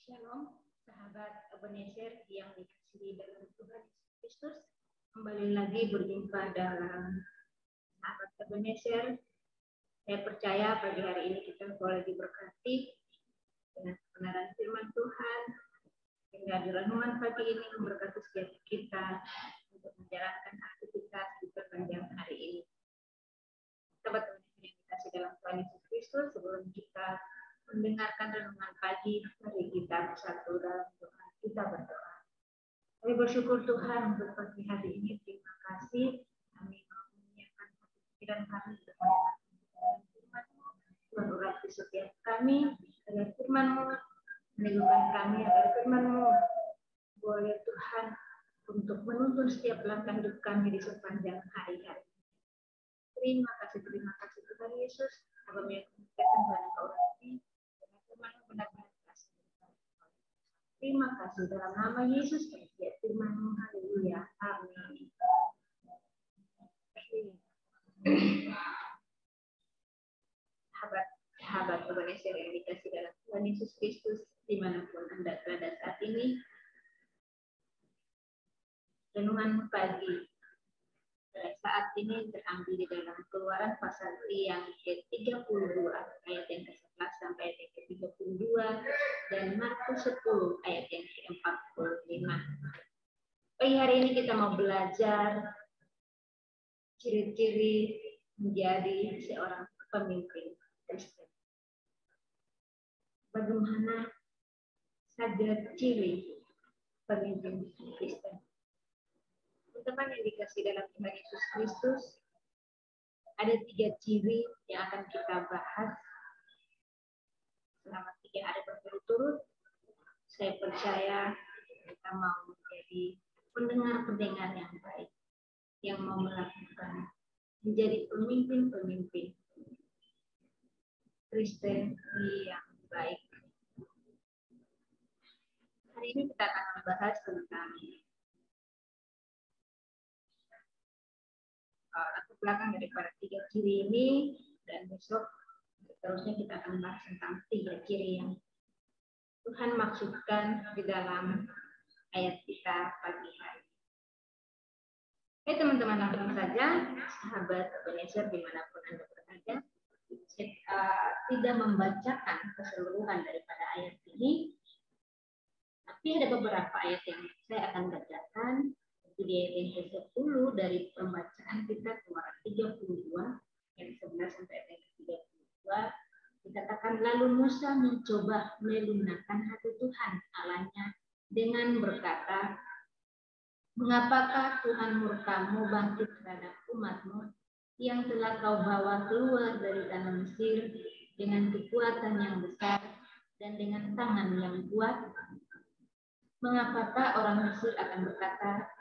Shalom, sahabat Ebenezer yang dikasihi dalam Tuhan Yesus Kristus. Kembali lagi berjumpa dalam sahabat Ebenezer. Saya percaya pagi hari ini kita boleh diberkati dengan kebenaran firman Tuhan. Hingga di renungan pagi ini memberkati setiap kita untuk menjalankan aktivitas di sepanjang hari ini. Sahabat Ebenezer yang dikasihi dalam Tuhan Yesus Kristus, sebelum kita mendengarkan renungan pagi, mari kita bersatu dalam doa. Kita berdoa. Kami bersyukur Tuhan untuk pagi hari ini. Terima kasih kami mau menyiapkan pikiran kami untuk mendengarkan firman-Mu. Tuhan urapi setiap kami agar firman-Mu meneguhkan kami, agar firman-Mu boleh Tuhan untuk menuntun setiap langkah hidup kami di sepanjang hari-hari. Terima kasih Tuhan Yesus. Kami mengucapkan Tuhan Engkau urapi. Benar-benar kasih. Terima kasih dalam nama Yesus Kristus. Firman-Mu, haleluya. Amin. Sahabat Ebenezer yang dikasih dalam Tuhan Yesus Kristus, dimanapun Anda berada saat ini, renungan pagi saat ini terambil di dalam Keluaran pasal yang ke-32 ayat yang ke-11 sampai ayat yang ke-32 dan Markus 10 ayat yang ke-45. Pagi hari ini kita mau belajar ciri-ciri menjadi seorang pemimpin Kristen. Bagaimana saja ciri pemimpin Kristen? Teman-teman yang dikasih dalam Tuhan Yesus Kristus, ada 3 ciri yang akan kita bahas selama 3 hari berturut-turut. Saya percaya kita mau menjadi pendengar-pendengar yang baik, yang mau melakukan menjadi pemimpin-pemimpin Kristen yang baik. Hari ini kita akan membahas tentang latar belakang daripada 3 ciri ini, dan besok seterusnya kita akan bahas tentang 3 ciri yang Tuhan maksudkan di dalam ayat kita pagi hari. Oke teman-teman, langsung saja sahabat Ebenezer dimanapun Anda berada, saya tidak membacakan keseluruhan daripada ayat ini, tapi ada beberapa ayat yang saya akan bacakan. Di ayat yang ke-10 dari pembacaan kita Keluaran 32 ayat 11 sampai ayat yang ke-32 dikatakan, lalu Musa mencoba melunakkan hati Tuhan Allahnya dengan berkata, mengapakah Tuhan murkamu bangkit terhadap umatmu yang telah kau bawa keluar dari tanah Mesir dengan kekuatan yang besar dan dengan tangan yang kuat? Mengapakah orang Mesir akan berkata,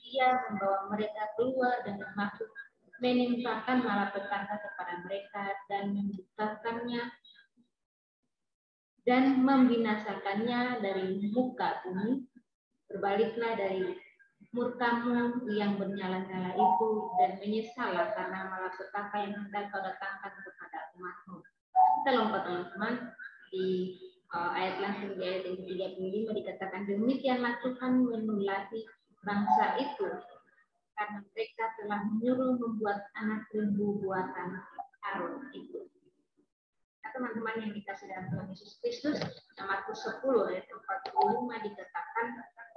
ia membawa mereka keluar dengan maksud menimpakan malapetaka kepada mereka dan membutakannya dan membinasakannya dari muka bumi? Berbaliklah dari murkamu yang bernyala-nyala itu dan menyesallah karena malapetaka yang hendak kau datangkan kepada umatmu. Kita lompat teman-teman di ayat langsung di ayat yang ke-35 dikatakan, demikianlah Tuhan menulati bangsa itu karena mereka telah menyuruh membuat anak lembu buatan Harun itu. Nah, teman-teman yang dikasih dalam Tuhan Yesus Kristus, Markus 10 ayat 45 dikatakan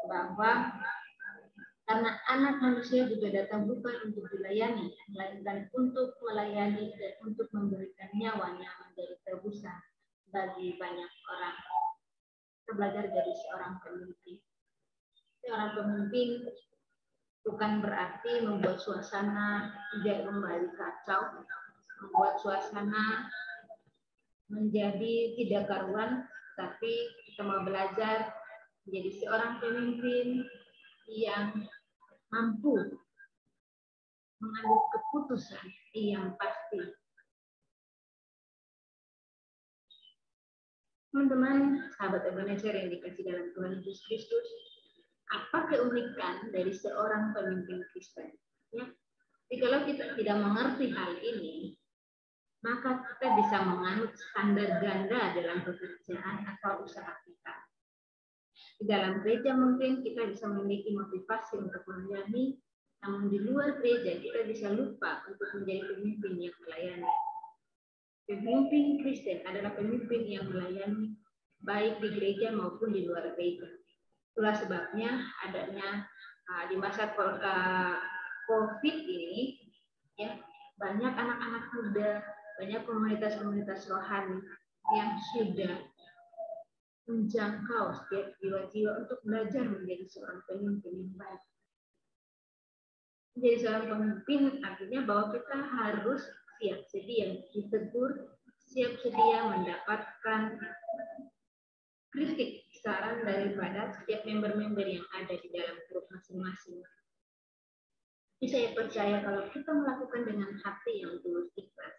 bahwa karena anak manusia juga datang bukan untuk dilayani, melainkan untuk melayani dan untuk memberikan nyawanya menjadi tebusan bagi banyak orang. Kita belajar dari seorang pemimpin. Seorang pemimpin bukan berarti membuat suasana tidak kembali kacau, membuat suasana menjadi tidak karuan, tapi kita mau belajar menjadi seorang pemimpin yang mampu mengambil keputusan yang pasti. Teman-teman, sahabat Ebenezer yang dikasih dalam Tuhan Yesus Kristus, apa keunikan dari seorang pemimpin Kristen? Ya, jadi kalau kita tidak mengerti hal ini, maka kita bisa menganut standar ganda dalam pekerjaan atau usaha kita. Di dalam gereja mungkin kita bisa memiliki motivasi untuk melayani, namun di luar gereja kita bisa lupa untuk menjadi pemimpin yang melayani. Pemimpin Kristen adalah pemimpin yang melayani baik di gereja maupun di luar gereja. Itulah sebabnya adanya di masa COVID ini, ya, banyak anak-anak muda, banyak komunitas-komunitas rohani yang sudah menjangkau setiap jiwa-jiwa untuk belajar menjadi seorang pemimpin yang baik. Menjadi seorang pemimpin artinya bahwa kita harus siap sedia ditegur, siap sedia mendapatkan kritik, saran daripada setiap member-member yang ada di dalam grup masing-masing. Jadi saya percaya kalau kita melakukan dengan hati yang tulus ikhlas,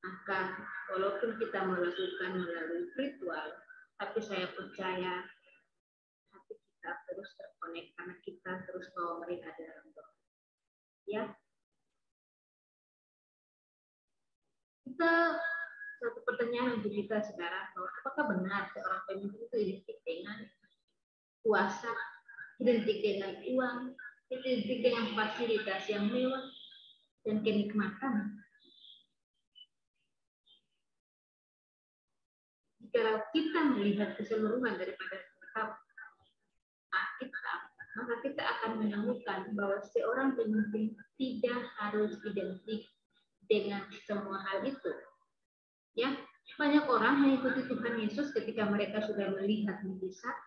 maka walaupun kita melakukan melalui ritual, tapi saya percaya hati kita terus terkonek karena kita terus bawa mereka dalam doa. Ya, kita satu pertanyaan untuk kita sekarang, bahwa apakah benar seorang pemimpin itu identik dengan kuasa, identik dengan uang, identik dengan fasilitas yang mewah dan kenikmatan? Jika kita melihat keseluruhan daripada kitab Alkitab, maka kita akan menemukan bahwa seorang pemimpin tidak harus identik dengan semua hal itu. Ya, banyak orang mengikuti Tuhan Yesus ketika mereka sudah melihat mujizat.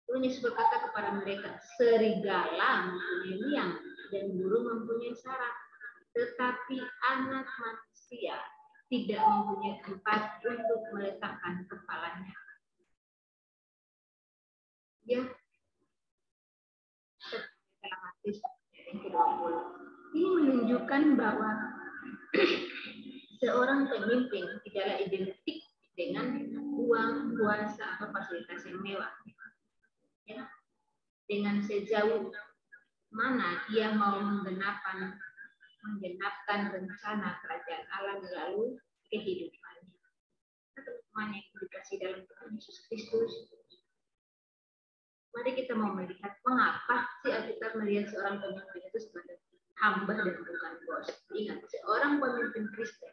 Tuhan Yesus berkata kepada mereka, serigala mempunyai liang dan burung mempunyai sarang, tetapi anak manusia tidak mempunyai tempat untuk meletakkan kepalanya. Ya, dalam Matius yang ke-20. Ini menunjukkan bahwa seorang pemimpin tidaklah identik dengan uang, kuasa, atau fasilitas yang mewah. Ya, dengan sejauh mana dia mau menggenapkan rencana kerajaan Allah melalui kehidupannya. Teman-teman yang dikasih dalam Tuhan Yesus Kristus, mari kita mau melihat mengapa si Alkitab melihat seorang pemimpin itu sebagai hamba dan bukan bos. Ingat, seorang pemimpin Kristen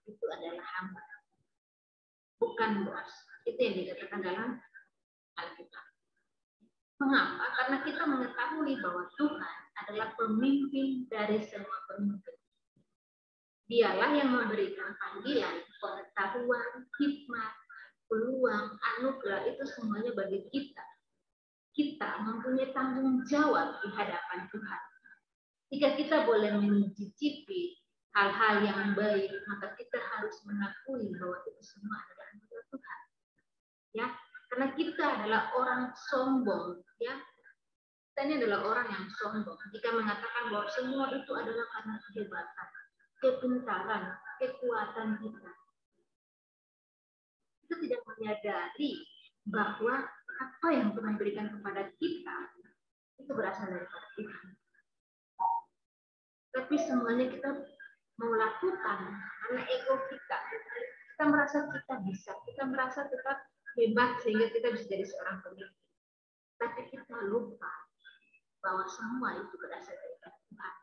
itu adalah hamba, bukan bos. Itu yang dikatakan dalam Alkitab. Mengapa? Karena kita mengetahui bahwa Tuhan adalah pemimpin dari semua pemimpin. Dialah yang memberikan panggilan, pengetahuan, hikmat, peluang, anugerah, itu semuanya bagi kita. Kita mempunyai tanggung jawab di hadapan Tuhan. Jika kita boleh mencicipi hal-hal yang baik, maka kita harus mengakui bahwa itu semua adalah anugerah Tuhan. Ya, karena kita adalah orang sombong, ya. Kita ini adalah orang yang sombong jika mengatakan bahwa semua itu adalah karena kehebatan, kepintaran, kekuatan kita. Kita tidak menyadari bahwa apa yang Tuhan berikan kepada kita itu berasal daripada Tuhan. Tapi semuanya kita mau lakukan karena ego kita. Kita merasa kita bisa, kita merasa kita hebat sehingga kita bisa jadi seorang pemimpin. Tapi kita lupa bahwa semua itu berasal dari Tuhan.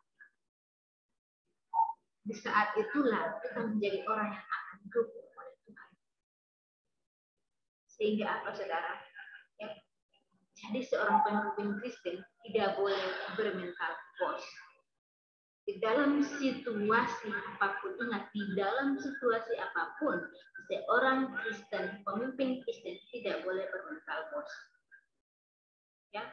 Di saat itulah kita menjadi orang yang akan didukung oleh Tuhan. Sehingga apa, saudara? Ya. Jadi seorang pemimpin Kristen tidak boleh bermental bos. Di dalam situasi apapun, ingat, di dalam situasi apapun, seorang Kristen, pemimpin Kristen tidak boleh bermental bos. Ya.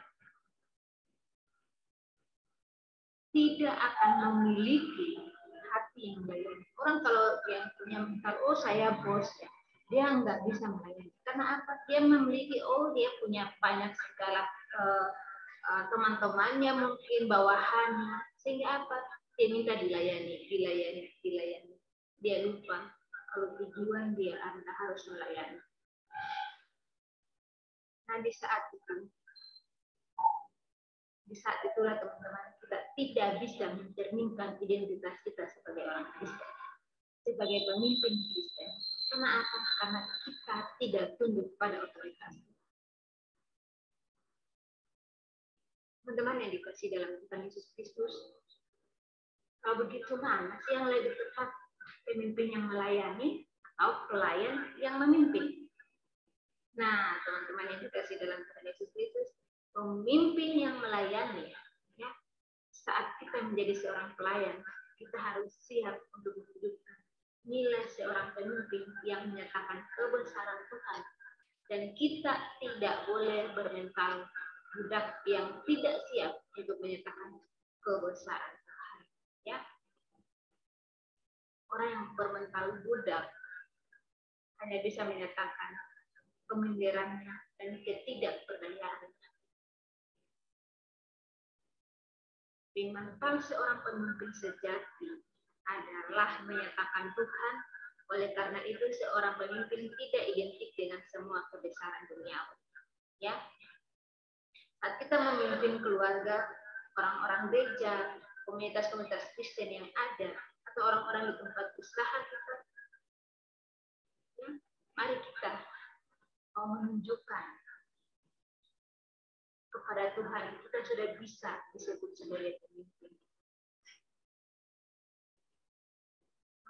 Tidak akan memiliki hati yang baik. Orang kalau yang punya mental, oh saya bos, ya, dia nggak bisa melayani. Karena apa? Dia memiliki, dia punya banyak segala teman-temannya, mungkin bawahannya, sehingga apa? Dia minta dilayani. Dia lupa kalau tujuan dia Anda harus melayani. Nah, di saat itulah teman-teman, kita tidak bisa mencerminkan identitas kita sebagai orang Kristen, sebagai pemimpin Kristen. Karena apa? Karena kita tidak tunduk pada otoritas. Teman-teman yang dikasih dalam Tuhan Yesus Kristus, kalau begitu mana sih yang lebih tepat, pemimpin yang melayani atau pelayan yang memimpin? Nah, teman-teman yang dikasih dalam Tuhan Yesus Kristus, pemimpin yang melayani, ya, saat kita menjadi seorang pelayan, kita harus siap untuk menunjukkan nilai seorang pemimpin yang menyatakan kebesaran Tuhan, dan kita tidak boleh bermental budak yang tidak siap untuk menyatakan kebesaran Tuhan. Ya, orang yang bermental budak hanya bisa menyatakan keminderannya dan ketidakberdayaannya. Mental seorang pemimpin sejati adalah menyatakan Tuhan. Oleh karena itu, seorang pemimpin tidak identik dengan semua kebesaran duniawi. Ya, saat kita memimpin keluarga, orang-orang gereja, komunitas-komunitas Kristen yang ada, atau orang-orang di tempat usaha kita, ya, mari kita mau menunjukkan kepada Tuhan kita sudah bisa disebut sebagai pemimpin.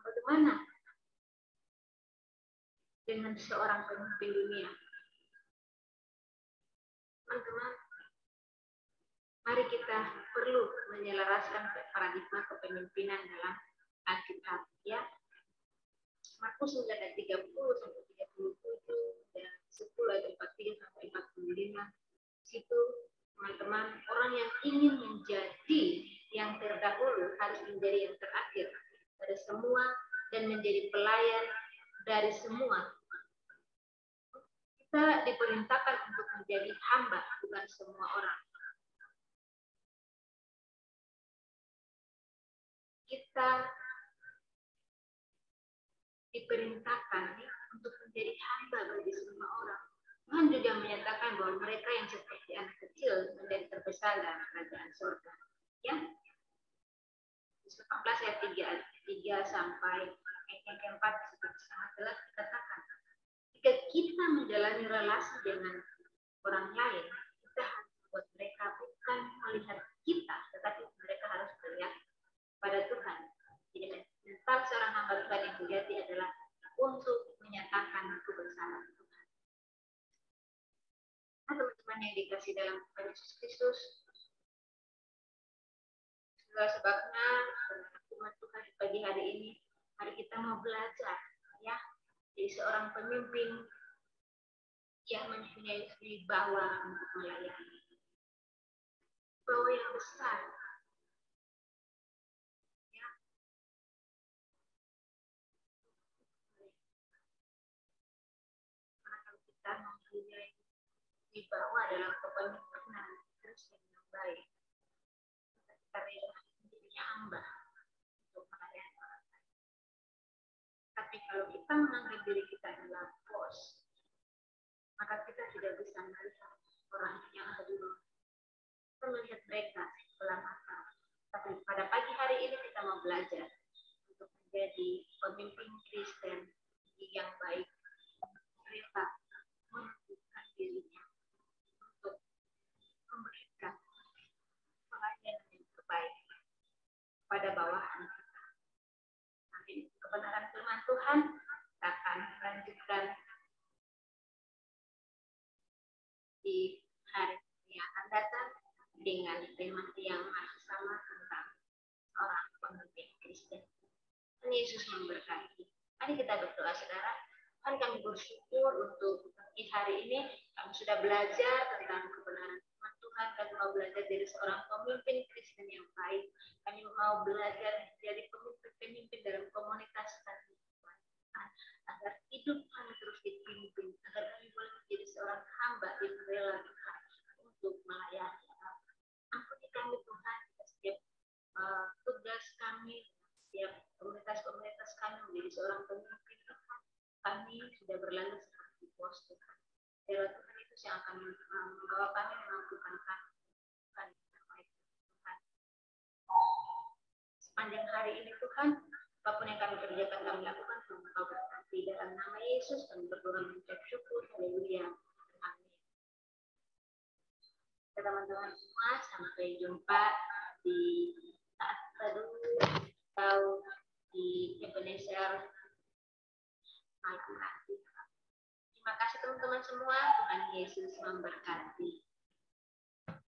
Bagaimana dengan seorang pemimpin dunia? Teman-teman, mari kita perlu menyelaraskan paradigma kepemimpinan dalam Alkitab, ya. Markus 9 ayat 30 sampai 37 dan 10 ayat 43 sampai 45. Situ, teman-teman, orang yang ingin menjadi yang terdahulu harus menjadi yang terakhir dari semua dan menjadi pelayan dari semua. Kita diperintahkan untuk menjadi hamba, bukan semua orang. Kita diperintahkan untuk menjadi hamba bagi semua orang. Tuhan juga menyatakan bahwa mereka yang seperti anak kecil menjadi terbesar dalam kerajaan surga. Ya, 14 ayat 3 sampai ayat yang keempat sangat jelas dikatakan, jika kita menjalani relasi dengan orang lain, kita harus membuat mereka bukan melihat kita, tetapi mereka harus melihat pada Tuhan. Jadi mental seorang hamba Tuhan yang sejati adalah untuk menyatakan kebesaran Tuhan. Nah, teman-teman yang dikasih dalam Tuhan Yesus Kristus, segala sebabnya firman Tuhan di pagi hari ini, mari kita mau belajar, ya, jadi seorang pemimpin yang mempunyai wibawa untuk melayani, wibawa yang besar. Ya. Karena kalau kita mempunyai wibawa dalam kepemimpinan Kristen yang baik, kita rela menjadi hamba untuk melayani orang lain. Tapi kalau kita menganggap diri kita adalah bos, maka kita tidak bisa melihat orang yang ada di luar. Kita melihat mereka sebelah mata. Tapi pada pagi hari ini kita mau belajar untuk menjadi pemimpin Kristen yang baik. Mereka menunjukkan dirinya untuk memberikan pelayanan yang terbaik pada bawahan kita. Nanti kebenaran firman Tuhan kita akan lanjutkan di hari yang akan datang dengan tema yang masih sama tentang orang pemimpin Kristen. Dan Yesus memberkati. Mari kita berdoa, saudara. Kan kami bersyukur untuk di hari ini kami sudah belajar tentang kebenaran firman Tuhan. Kami mau belajar dari seorang pemimpin Kristen yang baik. Kami mau belajar menjadi pemimpin dalam komunitas kami, agar hidup kami terus dipimpin, agar kami boleh menjadi seorang hamba yang rela untuk melayani. Ampuni kami Tuhan, setiap tugas kami, setiap komunitas-komunitas kami menjadi seorang pemimpin Tuhan. Kami sudah berlalu seperti bos Tuhan. Dewa Tuhan itu yang akan membawa kami menentukan kami Tuhan terbaik Tuhan. Sepanjang hari ini Tuhan, apapun yang kami kerjakan, kami lakukan, Tuhan Kau berkati. Dalam nama Yesus kami berdoa mengucap syukur. Haleluya. Amin. teman-teman semua. Sampai jumpa di saat teduh atau di Ebenezer malam nanti. Terima kasih teman-teman semua. Tuhan Yesus memberkati.